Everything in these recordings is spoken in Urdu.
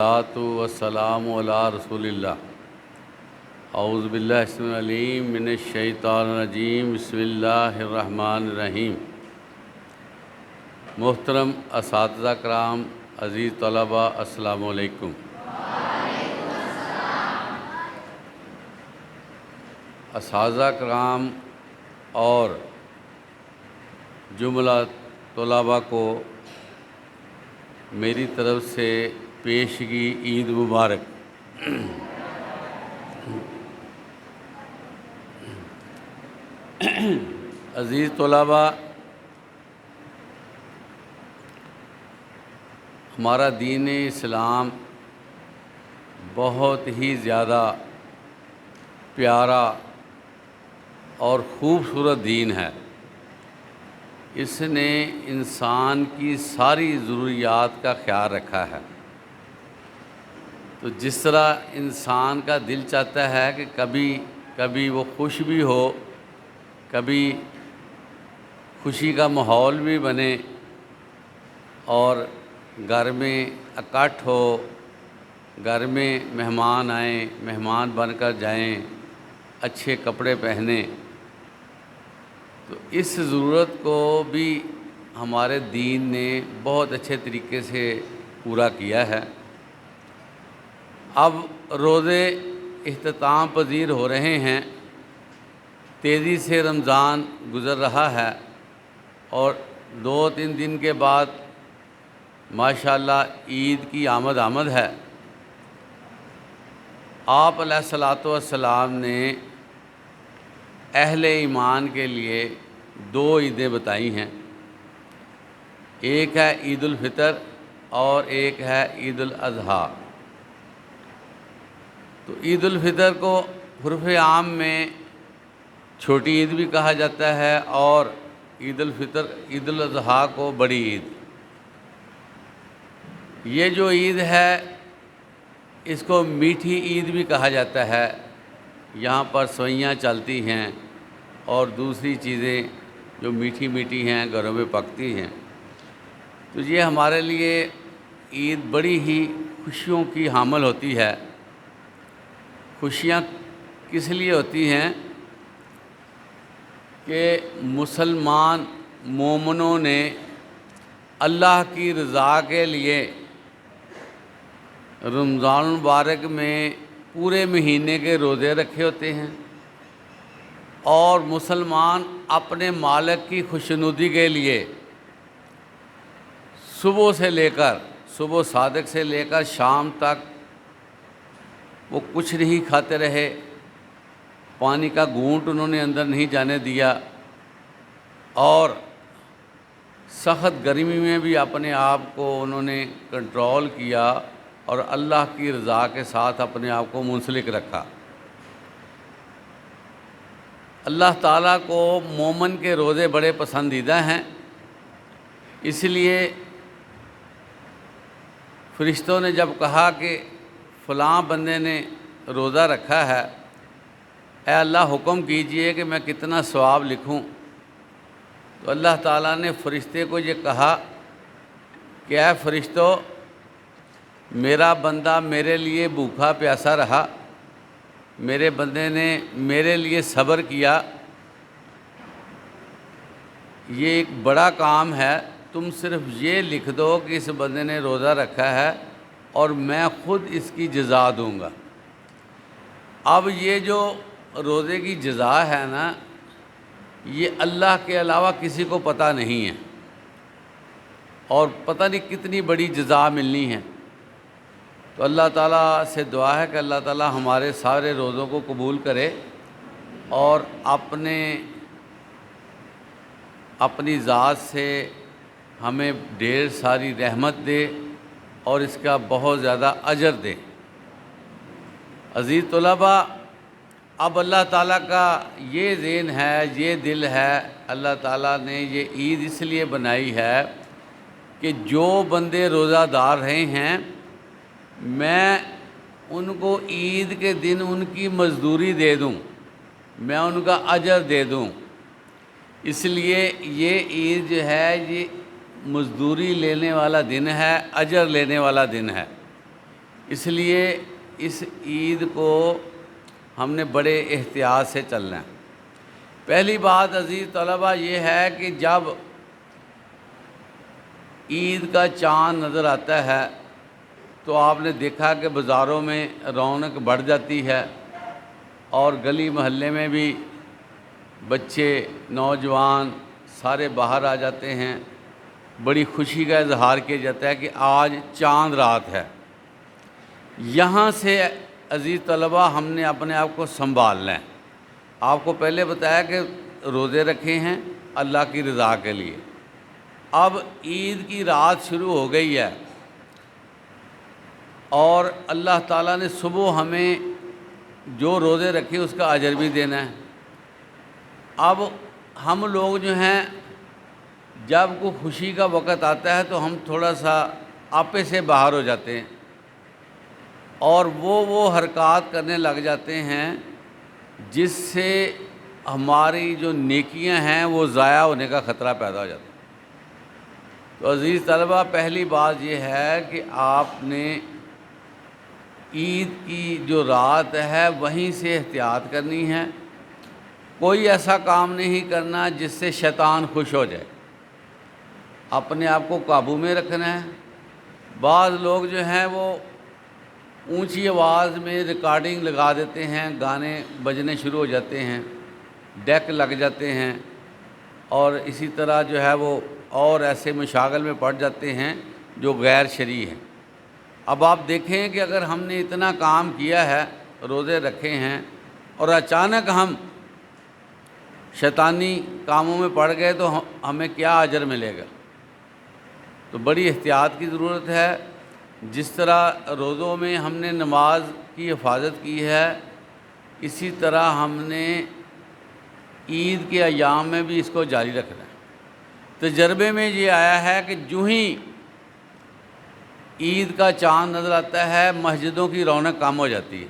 والسلام علی رسول اللہ اعوذ باللہ السمیع العلیم من الشیطان الرجیم بسم اللہ الرحمن الرحیم۔ محترم اساتذہ کرام، عزیز طلباء، السلام علیکم۔ اساتذہ کرام اور جملہ طلباء کو میری طرف سے پیشگی عید مبارک۔ عزیز طلباء، ہمارا دین اسلام بہت ہی زیادہ پیارا اور خوبصورت دین ہے۔ اس نے انسان کی ساری ضروریات کا خیال رکھا ہے۔ تو جس طرح انسان کا دل چاہتا ہے کہ کبھی وہ خوش بھی ہو، کبھی خوشی کا ماحول بھی بنے، اور گھر میں اکٹھ ہو، گھر میں مہمان آئیں، مہمان بن کر جائیں، اچھے کپڑے پہنیں، تو اس ضرورت کو بھی ہمارے دین نے بہت اچھے طریقے سے پورا کیا ہے۔ اب روزے اختتام پذیر ہو رہے ہیں، تیزی سے رمضان گزر رہا ہے، اور 2-3 دن کے بعد ماشاءاللہ عید کی آمد ہے۔ آپ علیہ الصلوۃ والسلام نے اہل ایمان کے لیے 2 عیدیں بتائی ہیں، ایک ہے عید الفطر اور ایک ہے عید الاضحیٰ۔ تو عید الفطر کو حرف عام میں چھوٹی عید بھی کہا جاتا ہے، اور عید الاضحیٰ کو بڑی عید۔ یہ جو عید ہے اس کو میٹھی عید بھی کہا جاتا ہے۔ یہاں پر سوئیاں چلتی ہیں اور دوسری چیزیں جو میٹھی ہیں گھروں میں پکتی ہیں۔ تو یہ ہمارے لیے عید بڑی ہی خوشیوں کی حامل ہوتی ہے۔ خوشیاں کس لیے ہوتی ہیں کہ مسلمان مومنوں نے اللہ کی رضا کے لیے رمضان المبارک میں پورے مہینے کے روزے رکھے ہوتے ہیں، اور مسلمان اپنے مالک کی خوشنودی کے لیے صبح صادق سے لے کر شام تک وہ کچھ نہیں کھاتے رہے، پانی کا گھونٹ انہوں نے اندر نہیں جانے دیا، اور سخت گرمی میں بھی اپنے آپ کو انہوں نے کنٹرول کیا اور اللہ کی رضا کے ساتھ اپنے آپ کو منسلک رکھا۔ اللہ تعالیٰ کو مومن کے روزے بڑے پسندیدہ ہیں، اس لیے فرشتوں نے جب کہا کہ فلاں بندے نے روزہ رکھا ہے، اے اللہ حکم کیجئے کہ میں کتنا ثواب لکھوں، تو اللہ تعالیٰ نے فرشتے کو یہ کہا کہ اے فرشتو، میرا بندہ میرے لیے بھوکا پیاسا رہا، میرے بندے نے میرے لیے صبر کیا، یہ ایک بڑا کام ہے، تم صرف یہ لکھ دو کہ اس بندے نے روزہ رکھا ہے اور میں خود اس کی جزا دوں گا۔ اب یہ جو روزے کی جزا ہے نا، یہ اللہ کے علاوہ کسی کو پتہ نہیں ہے، اور پتہ نہیں کتنی بڑی جزا ملنی ہے۔ تو اللہ تعالیٰ سے دعا ہے کہ اللہ تعالیٰ ہمارے سارے روزوں کو قبول کرے، اور اپنی ذات سے ہمیں ڈھیر ساری رحمت دے اور اس کا بہت زیادہ اجر دے۔ عزیز طلباء، اب اللہ تعالیٰ کا یہ ذہن ہے، یہ دل ہے، اللہ تعالیٰ نے یہ عید اس لیے بنائی ہے کہ جو بندے روزہ دار رہے ہیں، میں ان کو عید کے دن ان کی مزدوری دے دوں، میں ان کا اجر دے دوں۔ اس لیے یہ عید جو ہے یہ مزدوری لینے والا دن ہے، اجر لینے والا دن ہے۔ اس لیے اس عید کو ہم نے بڑے احتیاط سے چلنا ہے۔ پہلی بات عزیز طلبہ یہ ہے کہ جب عید کا چاند نظر آتا ہے تو آپ نے دیکھا کہ بازاروں میں رونق بڑھ جاتی ہے، اور گلی محلے میں بھی بچے نوجوان سارے باہر آ جاتے ہیں، بڑی خوشی کا اظہار کیا جاتا ہے کہ آج چاند رات ہے۔ یہاں سے عزیز طلبہ ہم نے اپنے آپ کو سنبھالنا ہے۔ آپ کو پہلے بتایا کہ روزے رکھے ہیں اللہ کی رضا کے لیے، اب عید کی رات شروع ہو گئی ہے اور اللہ تعالیٰ نے صبح ہمیں جو روزے رکھے اس کا اجر بھی دینا ہے۔ اب ہم لوگ جو ہیں جب کوئی خوشی کا وقت آتا ہے تو ہم تھوڑا سا آپے سے باہر ہو جاتے ہیں اور وہ حرکات کرنے لگ جاتے ہیں جس سے ہماری جو نیکیاں ہیں وہ ضائع ہونے کا خطرہ پیدا ہو جاتا ہے۔ تو عزیز طلبہ، پہلی بات یہ ہے کہ آپ نے عید کی جو رات ہے وہیں سے احتیاط کرنی ہے، کوئی ایسا کام نہیں کرنا جس سے شیطان خوش ہو جائے، اپنے آپ کو قابو میں رکھنا ہے۔ بعض لوگ جو ہیں وہ اونچی آواز میں ریکارڈنگ لگا دیتے ہیں، گانے بجنے شروع ہو جاتے ہیں، ڈیک لگ جاتے ہیں، اور اسی طرح جو ہے وہ اور ایسے مشاغل میں پڑ جاتے ہیں جو غیر شرعی ہیں۔ اب آپ دیکھیں کہ اگر ہم نے اتنا کام کیا ہے، روزے رکھے ہیں، اور اچانک ہم شیطانی کاموں میں پڑ گئے تو ہمیں کیا اجر ملے گا؟ تو بڑی احتیاط کی ضرورت ہے۔ جس طرح روزوں میں ہم نے نماز کی حفاظت کی ہے، اسی طرح ہم نے عید کے ایام میں بھی اس کو جاری رکھنا ہے۔ تجربے میں یہ آیا ہے کہ جو ہی عید کا چاند نظر آتا ہے مسجدوں کی رونق کم ہو جاتی ہے،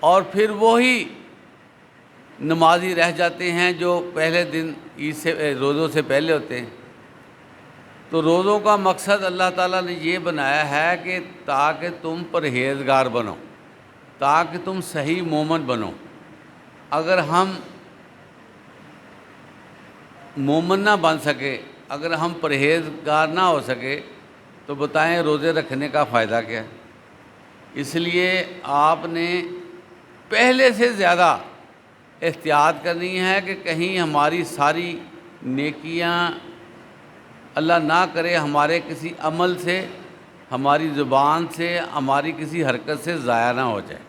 اور پھر وہی نمازی رہ جاتے ہیں جو پہلے دن عید سے روزوں سے پہلے ہوتے ہیں۔ تو روزوں کا مقصد اللہ تعالیٰ نے یہ بنایا ہے کہ تاکہ تم پرہیزگار بنو، تاکہ تم صحیح مومن بنو۔ اگر ہم مومن نہ بن سکے، اگر ہم پرہیزگار نہ ہو سکے تو بتائیں روزے رکھنے کا فائدہ کیا ہے؟ اس لیے آپ نے پہلے سے زیادہ احتیاط کرنی ہے کہ کہیں ہماری ساری نیکیاں اللہ نہ کرے ہمارے کسی عمل سے، ہماری زبان سے، ہماری کسی حرکت سے ضائع نہ ہو جائے۔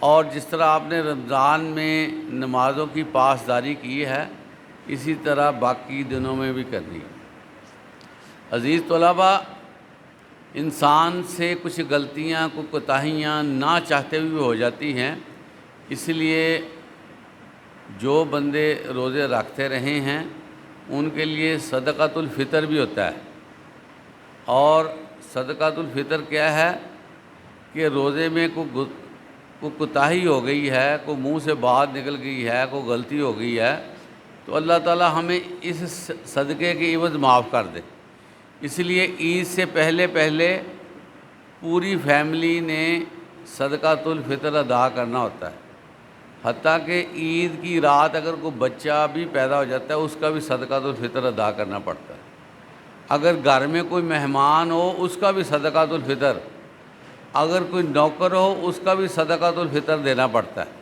اور جس طرح آپ نے رمضان میں نمازوں کی پاسداری کی ہے، اسی طرح باقی دنوں میں بھی کرنی ہے۔ عزیز طلبہ، انسان سے کچھ غلطیاں، کچھ کوتاہیاں نہ چاہتے ہوئے ہو جاتی ہیں، اس لیے جو بندے روزے رکھتے رہے ہیں ان کے لیے صدقۃ الفطر بھی ہوتا ہے۔ اور صدقۃ الفطر کیا ہے کہ روزے میں کوئی کوتاہی ہو گئی ہے، کوئی منہ سے بات نکل گئی ہے، کوئی غلطی ہو گئی ہے، تو اللہ تعالیٰ ہمیں اس صدقے کے عوض معاف کر دے۔ اس لیے عید سے پہلے پوری فیملی نے صدقۃ الفطر ادا کرنا ہوتا ہے۔ حتیٰ کہ عید کی رات اگر کوئی بچہ بھی پیدا ہو جاتا ہے اس کا بھی صدقۃ الفطر ادا کرنا پڑتا ہے۔ اگر گھر میں کوئی مہمان ہو اس کا بھی صدقۃ الفطر، اگر کوئی نوکر ہو اس کا بھی صدقۃ الفطر دینا پڑتا ہے۔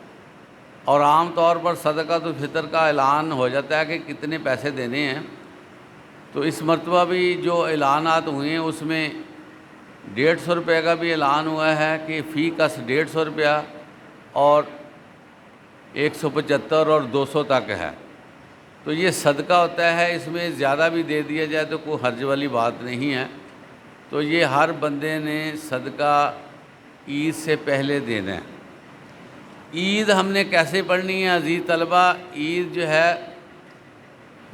اور عام طور پر صدقۃ الفطر کا اعلان ہو جاتا ہے کہ کتنے پیسے دینے ہیں۔ تو اس مرتبہ بھی جو اعلانات ہوئے ہیں اس میں 150 روپے کا بھی اعلان ہوا ہے کہ فی کس 150 روپیہ، اور 175 اور 200 تک ہے۔ تو یہ صدقہ ہوتا ہے، اس میں زیادہ بھی دے دیا جائے تو کوئی حرج والی بات نہیں ہے۔ تو یہ ہر بندے نے صدقہ عید سے پہلے دینا ہے۔ عید ہم نے کیسے پڑھنی ہے عزیز طلبہ؟ عید جو ہے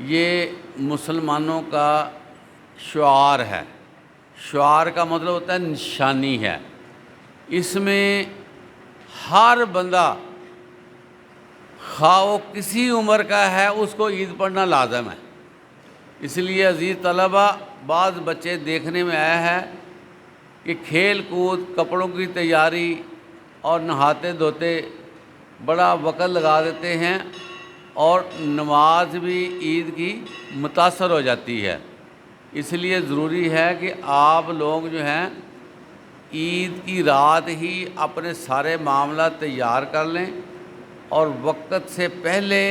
یہ مسلمانوں کا شعار ہے۔ شعار کا مطلب ہوتا ہے نشانی ہے۔ اس میں ہر بندہ خواہ وہ کسی عمر کا ہے اس کو عید پڑھنا لازم ہے۔ اس لیے عزیز طلبہ، بعض بچے دیکھنے میں آیا ہے کہ کھیل کود، کپڑوں کی تیاری اور نہاتے دھوتے بڑا وقت لگا دیتے ہیں، اور نماز بھی عید کی متاثر ہو جاتی ہے۔ اس لیے ضروری ہے کہ آپ لوگ جو ہیں عید کی رات ہی اپنے سارے معاملات تیار کر لیں اور وقت سے پہلے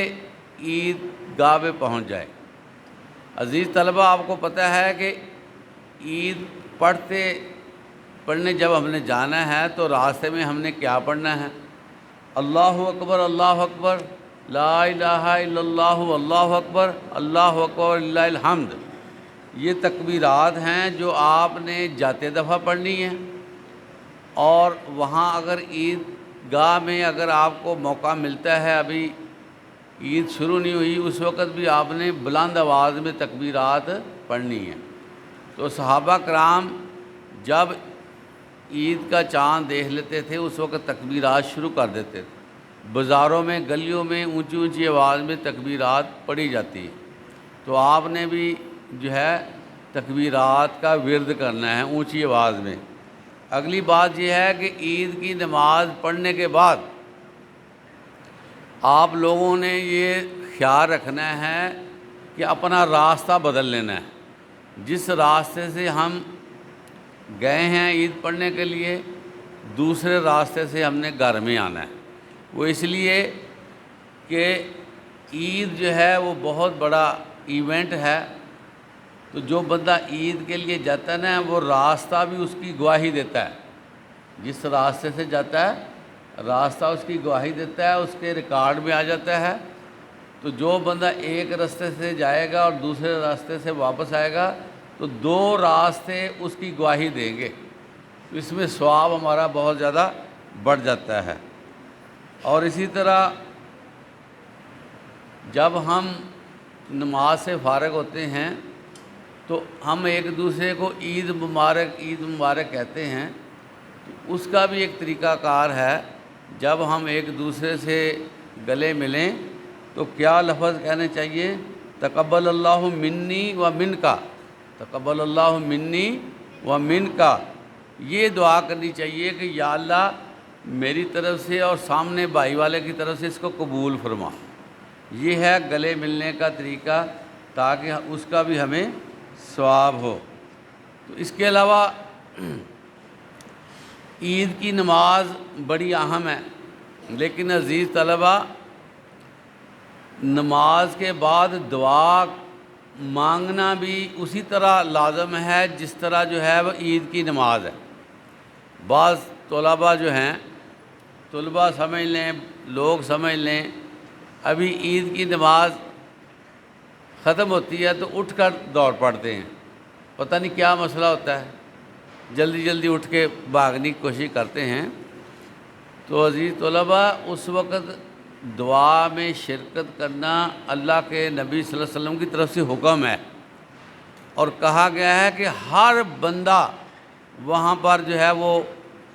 عید گاہ پہ پہنچ جائیں۔ عزیز طلبہ، آپ کو پتہ ہے کہ عید پڑھنے جب ہم نے جانا ہے تو راستے میں ہم نے کیا پڑھنا ہے؟ اللہ اکبر، اللہ اکبر، لا الہ الا اللہ، اللہ اکبر، اللہ اکبر للہ الحمد۔ یہ تکبیرات ہیں جو آپ نے جاتے دفعہ پڑھنی ہیں، اور وہاں اگر عید گاہ میں اگر آپ کو موقع ملتا ہے، ابھی عید شروع نہیں ہوئی، اس وقت بھی آپ نے بلند آواز میں تکبیرات پڑھنی ہیں۔ تو صحابہ کرام جب عید کا چاند دیکھ لیتے تھے اس وقت تکبیرات شروع کر دیتے تھے۔ بازاروں میں، گلیوں میں اونچی اونچی آواز میں تکبیرات پڑھی جاتی ہیں، تو آپ نے بھی جو ہے تکبیرات کا ورد کرنا ہے اونچی آواز میں۔ اگلی بات یہ ہے کہ عید کی نماز پڑھنے کے بعد آپ لوگوں نے یہ خیال رکھنا ہے کہ اپنا راستہ بدل لینا ہے۔ جس راستے سے ہم گئے ہیں عید پڑھنے کے لیے، دوسرے راستے سے ہم نے گھر میں آنا ہے۔ وہ اس لیے کہ عید جو ہے وہ بہت بڑا ایونٹ ہے، تو جو بندہ عید کے لیے جاتا ہے نا، وہ راستہ بھی اس کی گواہی دیتا ہے۔ جس راستے سے جاتا ہے راستہ اس کی گواہی دیتا ہے، اس کے ریکارڈ میں آ جاتا ہے۔ تو جو بندہ ایک راستے سے جائے گا اور دوسرے راستے سے واپس آئے گا تو دو راستے اس کی گواہی دیں گے، اس میں ثواب ہمارا بہت زیادہ بڑھ جاتا ہے۔ اور اسی طرح جب ہم نماز سے فارغ ہوتے ہیں تو ہم ایک دوسرے کو عید مبارک، عید مبارک کہتے ہیں۔ اس کا بھی ایک طریقہ کار ہے۔ جب ہم ایک دوسرے سے گلے ملیں تو کیا لفظ کہنے چاہیے؟ تقبل اللہ منی و منکا، تقبل اللہ منی و منکا۔ یہ دعا کرنی چاہیے کہ یا اللہ میری طرف سے اور سامنے بھائی والے کی طرف سے اس کو قبول فرما۔ یہ ہے گلے ملنے کا طریقہ، تاکہ اس کا بھی ہمیں ثواب ہو۔ تو اس کے علاوہ عید کی نماز بڑی اہم ہے، لیکن عزیز طلبہ، نماز کے بعد دعا مانگنا بھی اسی طرح لازم ہے جس طرح جو ہے وہ عید کی نماز ہے۔ بعض طلباء جو ہیں، طلباء سمجھ لیں، لوگ سمجھ لیں، ابھی عید کی نماز ختم ہوتی ہے تو اٹھ کر دوڑ پڑتے ہیں، پتہ نہیں کیا مسئلہ ہوتا ہے، جلدی جلدی اٹھ کے بھاگنے کی کوشش کرتے ہیں۔ تو عزیز طلباء، اس وقت دعا میں شرکت کرنا اللہ کے نبی صلی اللہ علیہ وسلم کی طرف سے حکم ہے، اور کہا گیا ہے کہ ہر بندہ وہاں پر جو ہے وہ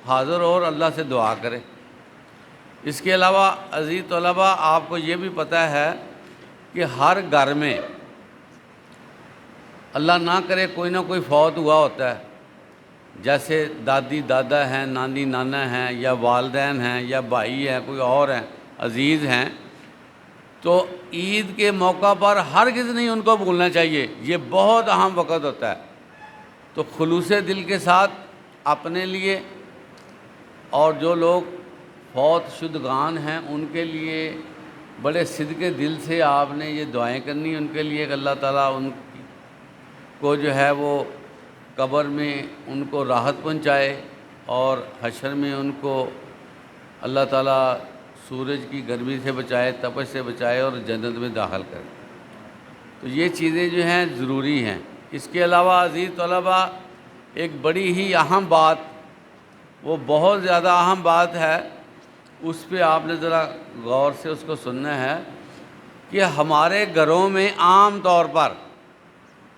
حاضر ہو اور اللہ سے دعا کرے۔ اس کے علاوہ عزیز طلباء، آپ کو یہ بھی پتہ ہے کہ ہر گھر میں اللہ نہ کرے کوئی نہ کوئی فوت ہوا ہوتا ہے، جیسے دادی دادا ہیں، نانی نانا ہیں، یا والدین ہیں، یا بھائی ہیں، کوئی اور ہیں، عزیز ہیں، تو عید کے موقع پر ہرگز نہیں ان کو بھولنا چاہیے۔ یہ بہت اہم وقت ہوتا ہے۔ تو خلوص دل کے ساتھ اپنے لیے اور جو لوگ فوت شدگان ہیں ان کے لیے بڑے صدقے دل سے آپ نے یہ دعائیں کرنی ان کے لیے کہ اللہ تعالیٰ ان کو جو ہے وہ قبر میں ان کو راحت پہنچائے، اور حشر میں ان کو اللہ تعالیٰ سورج کی گرمی سے بچائے، تپش سے بچائے، اور جنت میں داخل کرے۔ تو یہ چیزیں جو ہیں ضروری ہیں۔ اس کے علاوہ عزیز طلباء، ایک بڑی ہی اہم بات، وہ بہت زیادہ اہم بات ہے، اس پہ آپ نے ذرا غور سے اس کو سننا ہے کہ ہمارے گھروں میں عام طور پر